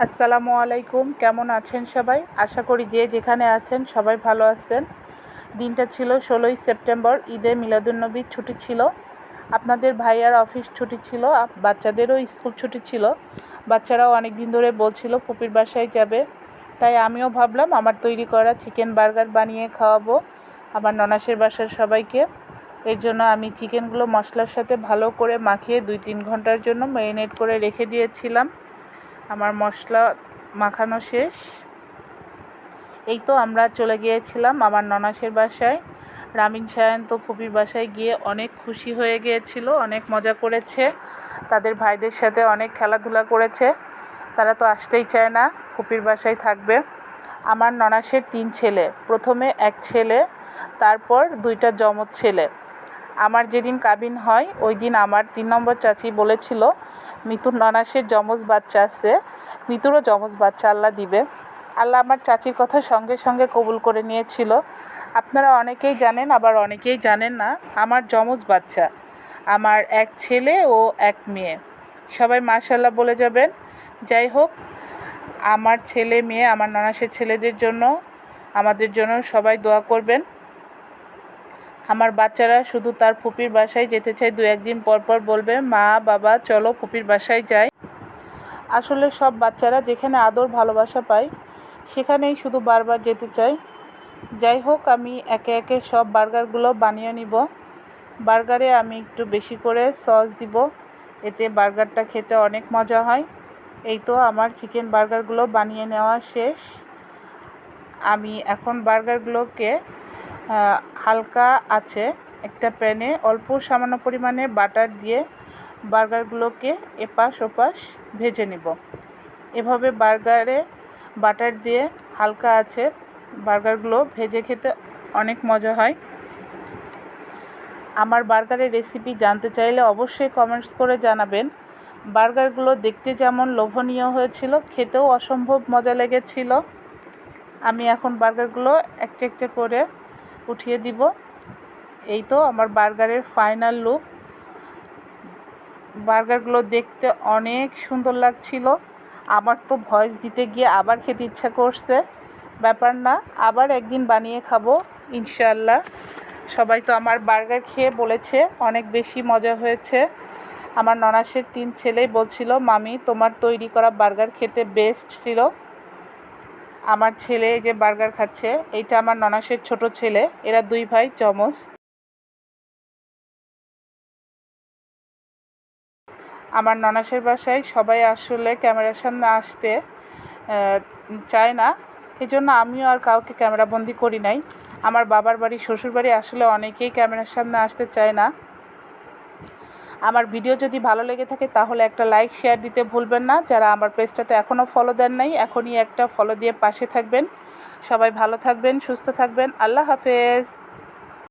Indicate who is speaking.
Speaker 1: আসসালামু আলাইকুম। কেমন আছেন সবাই? আশা করি যে যেখানে আছেন সবাই ভালো আছেন। দিনটা ছিল 16ই সেপ্টেম্বর, ঈদে মিলাদুন্নবীর ছুটি ছিল। আপনাদের ভাইয়ার অফিস ছুটি ছিল, বাচ্চাদেরও স্কুল ছুটি ছিল। বাচ্চারাও অনেক দিন ধরে বলছিল ফুপির বাসায় যাবে, তাই আমিও ভাবলাম আমার তৈরি করা চিকেন বার্গার বানিয়ে খাওয়াবো আমার ননাসের বাসার সবাইকে। এর জন্য আমি চিকেনগুলো মশলার সাথে ভালো করে মাখিয়ে 2-3 ঘন্টার জন্য ম্যারিনেট করে রেখে দিয়েছিলাম। আমার মশলা মাখানো শেষ। এই তো আমরা চলে গিয়েছিলাম আমার ননাসের বাসায়। রামিন সায়ন তো ফুপির বাসায় গিয়ে অনেক খুশি হয়ে গিয়েছিল, অনেক মজা করেছে, তাদের ভাইদের সাথে অনেক খেলাধুলা করেছে। তারা তো আসতেই চায় না, ফুপির বাসায় থাকবে। আমার ননাসের 3 ছেলে, প্রথমে এক ছেলে, তারপর 2টা যমজ ছেলে। আমার যেদিন কাবিন হয় ওই দিন আমার 3 নম্বর চাচি বলেছিল মিতুর ননাসের যমজ বাচ্চা আছে, মিতুরও যমজ বাচ্চা আল্লাহ দিবে। আল্লাহ আমার চাচির কথা সঙ্গে সঙ্গে কবুল করে নিয়েছিল। আপনারা অনেকেই জানেন, আবার অনেকেই জানেন না আমার যমজ বাচ্চা, আমার এক ছেলে ও এক মেয়ে। সবাই মাশাআল্লাহ বলে যাবেন। যাই হোক, আমার ছেলে মেয়ে, আমার ননাসের ছেলেদের জন্য, আমাদের জন্য সবাই দোয়া করবেন। আমার বাচ্চারা শুধু তার ফুপির বাসায় যেতে চায়, 2-1 দিন পর পর বলবে মা বাবা চলো ফুপির বাসায় যাই। আসলে সব বাচ্চারা যেখানে আদর ভালোবাসা পায় সেখানেই শুধু বারবার যেতে চায়। যাই হোক, আমি একে একে সব বার্গারগুলো বানিয়ে নিব। বার্গারে আমি একটু বেশি করে সস দিব, এতে বার্গারটা খেতে অনেক মজা হয়। এই তো আমার চিকেন বার্গারগুলো বানিয়ে নেওয়া শেষ। আমি এখন বার্গারগুলোকে হালকা আছে একটা প্যানে অল্প সামান্য পরিমাণে বাটার দিয়ে বার্গারগুলোকে এপাশ ওপাশ ভেজে নেব। এভাবে বার্গারে বাটার দিয়ে হালকা আছে বার্গারগুলো ভেজে খেতে অনেক মজা হয়। আমার বার্গারের রেসিপি জানতে চাইলে অবশ্যই কমেন্টস করে জানাবেন। বার্গারগুলো দেখতে যেমন লোভনীয় হয়েছিল, খেতেও অসম্ভব মজা লেগেছিল। আমি এখন বার্গারগুলো একটা একটা করে উঠিয়ে দিব। এই তো আমার বার্গারের ফাইনাল লুক। বার্গারগুলো দেখতে অনেক সুন্দর লাগছিল। আমার তো ভয়েস দিতে গিয়ে আবার খেতে ইচ্ছা করছে। ব্যাপার না, আবার একদিন বানিয়ে খাবো ইনশাআল্লাহ। সবাই তো আমার বার্গার খেয়ে বলেছে অনেক বেশি মজা হয়েছে। আমার ননাসের 3 ছেলেই বলছিল মামি তোমার তৈরি করা বার্গার খেতে বেস্ট ছিল। আমার ছেলে যে বার্গার খাচ্ছে, এইটা আমার ননাসের ছোট ছেলে, এরা 2 ভাই যমজ। আমার ননাসের বাসায় সবাই আসলে ক্যামেরার সামনে আসতে চায় না, এই জন্য আমিও আর কাউকে ক্যামেরাবন্দি করি নাই। আমার বাবার বাড়ি শ্বশুর বাড়ি আসলে অনেকেই ক্যামেরার সামনে আসতে চায় না। আমার ভিডিও যদি ভালো লেগে থাকে তাহলে একটা লাইক শেয়ার দিতে ভুলবেন না। যারা আমার পেজটাতে এখনও ফলো দেন নাই, এখনই একটা ফলো দিয়ে পাশে থাকবেন। সবাই ভালো থাকবেন, সুস্থ থাকবেন। আল্লাহ হাফেজ।